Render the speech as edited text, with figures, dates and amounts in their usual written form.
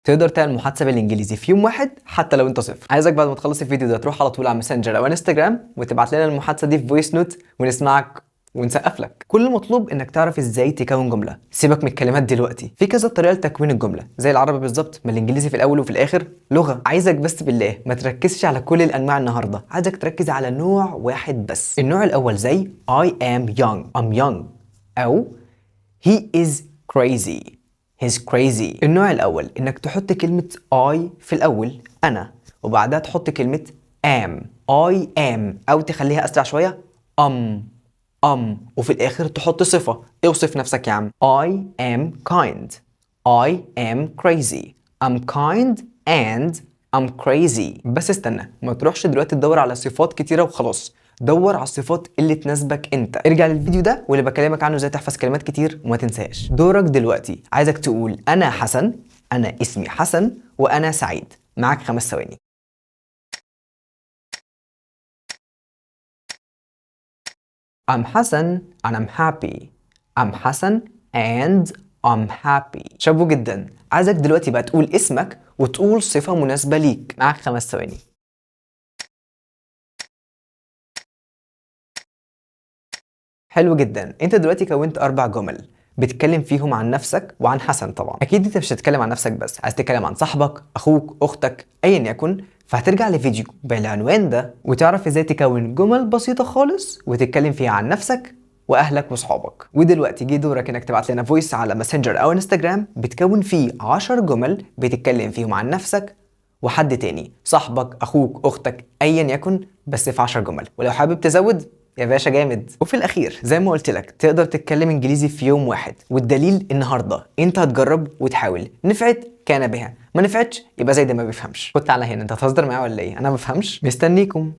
تقدر تعمل محادثه بالانجليزي في يوم واحد حتى لو انت صفر. عايزك بعد ما تخلص الفيديو ده تروح على طول على ماسنجر او انستجرام وتبعت لنا المحادثه دي في فويس نوت ونسمعك ونسقف لك. كل المطلوب انك تعرف ازاي تكون جمله. سيبك من الكلمات دلوقتي، في كذا طريقه لتكوين الجمله زي العربي بالظبط، ما الانجليزي في الاول وفي الاخر لغه. عايزك بس بالله ما تركزش على كل الانواع النهارده، عايزك تركز على نوع واحد بس. النوع الاول زي I am young I'm young او he is crazy he's crazy. النوع الأول إنك تحط كلمة I في الأول أنا، وبعدها تحط كلمة am I am، أو تخليها أسرع شوية وفي الآخر تحط صفة. اوصف نفسك يا عم. I am kind I am crazy I'm kind and I'm crazy. بس استنى، ما تروحش دلوقتي تدور على صفات كتيرة وخلاص، دور على الصفات اللي تناسبك انت. ارجع للفيديو ده واللي بكلمك عنه ازاي تحفظ كلمات كتير، وما تنساش دورك دلوقتي. عايزك تقول انا حسن، انا اسمي حسن، وانا سعيد. معاك 5 ثواني. I'm حسن and I'm happy I'm حسن and I'm happy. شابو جدا. عايزك دلوقتي بقى تقول اسمك وتقول صفة مناسبة ليك. معاك 5 ثواني. حلو جدا. انت دلوقتي كونت 4 جمل بتتكلم فيهم عن نفسك وعن حسن. طبعا اكيد انت مش هتتكلم عن نفسك بس، عايز تتكلم عن صاحبك، اخوك، اختك، ايا يكن. فهترجع لفيديو بالعنوان ده وتعرف ازاي تكون جمل بسيطة خالص وتتكلم فيها عن نفسك واهلك واصحابك. ودلوقتي جه دورك انك تبعت لنا فويس على ماسنجر او انستجرام بتكون فيه 10 جمل بتتكلم فيهم عن نفسك وحد تاني، صاحبك، اخوك، اختك، ايا يكن، بس في 10 جمل. ولو حابب تزود يا باشا جامد. وفي الاخير زي ما قلت لك تقدر تتكلم انجليزي في يوم واحد، والدليل النهارده انت هتجرب وتحاول. نفعت كان بها، ما نفعتش يبقى زي ده ما بيفهمش. كنت على هنا، انت هتهزر معايا ولا ايه؟ انا ما بفهمش. مستنيكم.